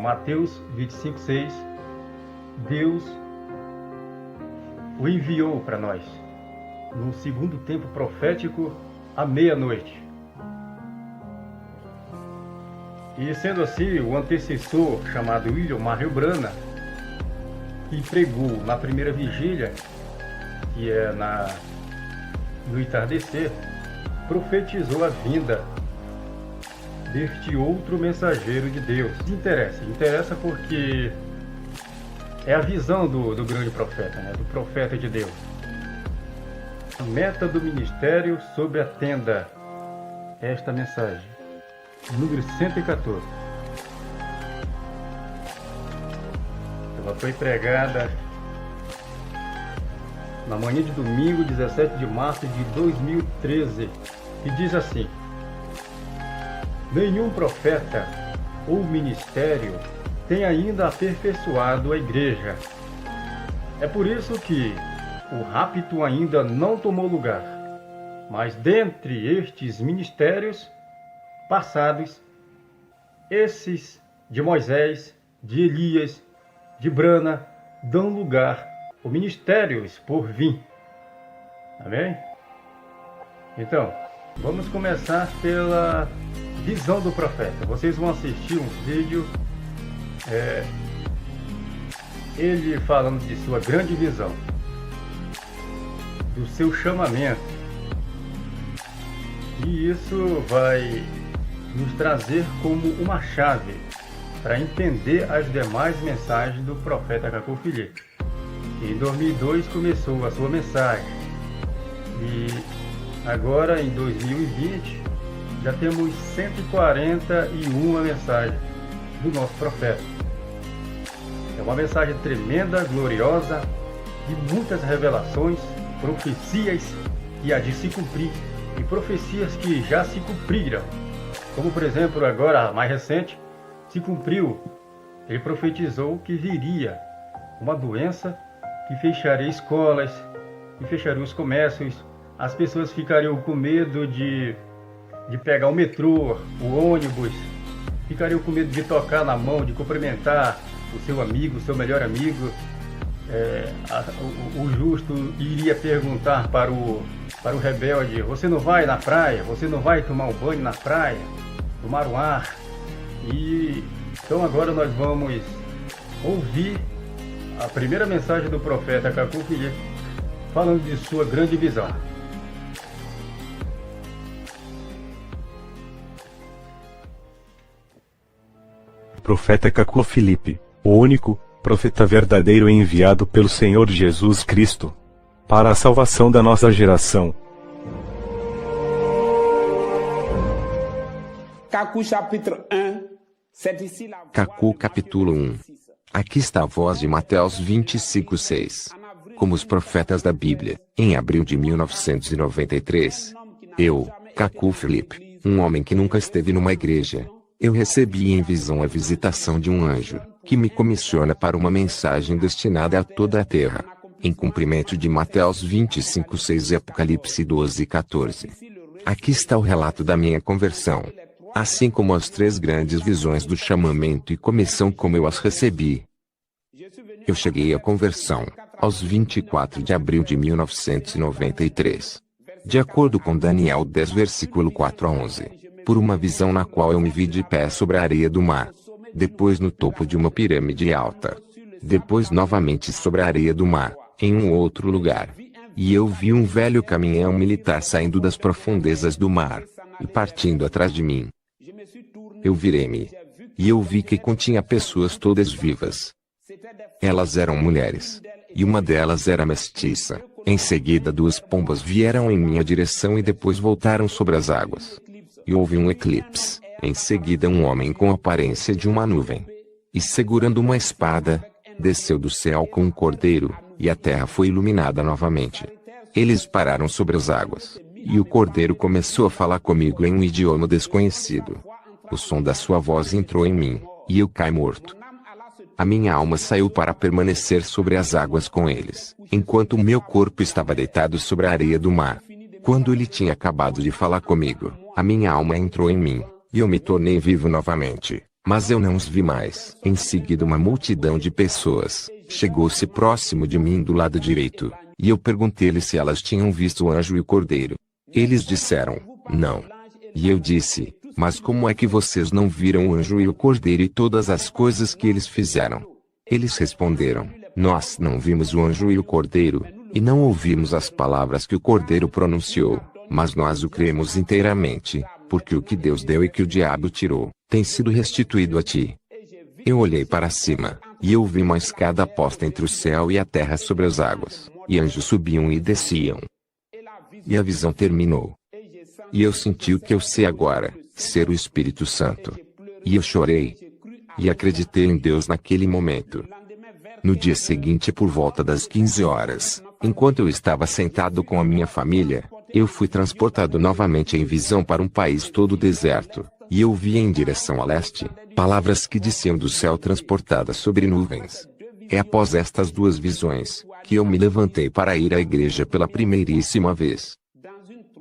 Mateus 25:6, Deus o enviou para nós no segundo tempo profético à meia-noite. E sendo assim, o antecessor, chamado William Marion Branham, que pregou na primeira vigília, que é no entardecer, profetizou a vinda deste outro mensageiro de Deus. Interessa porque é a visão do grande profeta, né? Do profeta de Deus. A meta do ministério sobre a tenda. Esta mensagem, número 114. Ela foi pregada na manhã de domingo, 17 de março de 2013, e diz assim: nenhum profeta ou ministério tem ainda aperfeiçoado a igreja. É por isso que o rapto ainda não tomou lugar. Mas dentre estes ministérios passados, esses de Moisés, de Elias, de Branham, dão lugar aos ministérios por vir. Amém? Então, vamos começar pela visão do profeta. Vocês vão assistir um vídeo, ele falando de sua grande visão, do seu chamamento. E isso vai nos trazer como uma chave para entender as demais mensagens do profeta Cacô Filipe. Em 2002 começou a sua mensagem, e agora em 2020 já temos 141 mensagens do nosso profeta. É uma mensagem tremenda, gloriosa, de muitas revelações, profecias que há de se cumprir e profecias que já se cumpriram. Como por exemplo, agora a mais recente, se cumpriu. Ele profetizou que viria uma doença que fecharia escolas, que fecharia os comércios, as pessoas ficariam com medo de pegar o metrô, o ônibus, ficariam com medo de tocar na mão, de cumprimentar o seu amigo, o seu melhor amigo. O justo iria perguntar para o rebelde: você não vai na praia? Você não vai tomar um banho na praia? Tomar um ar? E então agora nós vamos ouvir a primeira mensagem do profeta Cacô Filipe, falando de sua grande visão. Profeta Cacô Filipe, o único profeta verdadeiro enviado pelo Senhor Jesus Cristo para a salvação da nossa geração. Cacô capítulo 1. Aqui está a voz de Mateus 25:6. Como os profetas da Bíblia, em abril de 1993, eu, Cacô Filipe, um homem que nunca esteve numa igreja, eu recebi em visão a visitação de um anjo, que me comissiona para uma mensagem destinada a toda a terra, em cumprimento de Mateus 25:6 e Apocalipse 12:14. Aqui está o relato da minha conversão, assim como as 3 grandes visões do chamamento e comissão como eu as recebi. Eu cheguei à conversão, aos 24 de abril de 1993. De acordo com Daniel 10 versículo 4 a 11, por uma visão na qual eu me vi de pé sobre a areia do mar, depois no topo de uma pirâmide alta, depois novamente sobre a areia do mar, em um outro lugar. E eu vi um velho caminhão militar saindo das profundezas do mar, e partindo atrás de mim. Eu virei-me, e eu vi que continha pessoas todas vivas. Elas eram mulheres, e uma delas era mestiça. Em seguida 2 pombas vieram em minha direção e depois voltaram sobre as águas. E houve um eclipse. Em seguida um homem com a aparência de uma nuvem, e segurando uma espada, desceu do céu com um cordeiro, e a terra foi iluminada novamente. Eles pararam sobre as águas, e o cordeiro começou a falar comigo em um idioma desconhecido. O som da sua voz entrou em mim, e eu caí morto. A minha alma saiu para permanecer sobre as águas com eles, enquanto o meu corpo estava deitado sobre a areia do mar. Quando ele tinha acabado de falar comigo, a minha alma entrou em mim, e eu me tornei vivo novamente. Mas eu não os vi mais. Em seguida uma multidão de pessoas chegou-se próximo de mim do lado direito, e eu perguntei-lhes se elas tinham visto o anjo e o cordeiro. Eles disseram, não. E eu disse, mas como é que vocês não viram o anjo e o cordeiro e todas as coisas que eles fizeram? Eles responderam, nós não vimos o anjo e o cordeiro, e não ouvimos as palavras que o cordeiro pronunciou, mas nós o cremos inteiramente, porque o que Deus deu e que o diabo tirou, tem sido restituído a ti. Eu olhei para cima, e eu vi uma escada posta entre o céu e a terra sobre as águas, e anjos subiam e desciam. E a visão terminou. E eu senti o que eu sei agora, ser o Espírito Santo. E eu chorei. E acreditei em Deus naquele momento. No dia seguinte, por volta das 15 horas, enquanto eu estava sentado com a minha família, eu fui transportado novamente em visão para um país todo deserto, e eu via em direção a leste, palavras que desciam do céu transportadas sobre nuvens. É após estas duas visões, que eu me levantei para ir à igreja pela primeiríssima vez.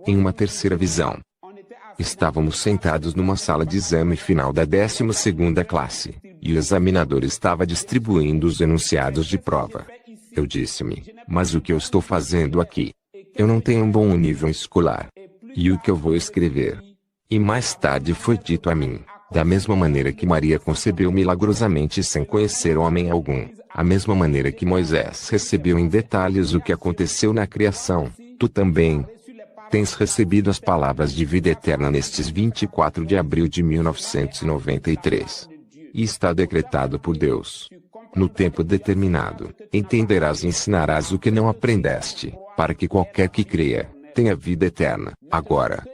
Em uma terceira visão, estávamos sentados numa sala de exame final da 12ª classe, e o examinador estava distribuindo os enunciados de prova. Eu disse-me, mas o que eu estou fazendo aqui? Eu não tenho um bom nível escolar. E o que eu vou escrever? E mais tarde foi dito a mim, da mesma maneira que Maria concebeu milagrosamente sem conhecer homem algum, a mesma maneira que Moisés recebeu em detalhes o que aconteceu na criação, tu também tens recebido as palavras de vida eterna nestes 24 de abril de 1993. E está decretado por Deus. No tempo determinado, entenderás e ensinarás o que não aprendeste, para que qualquer que creia, tenha vida eterna. Agora,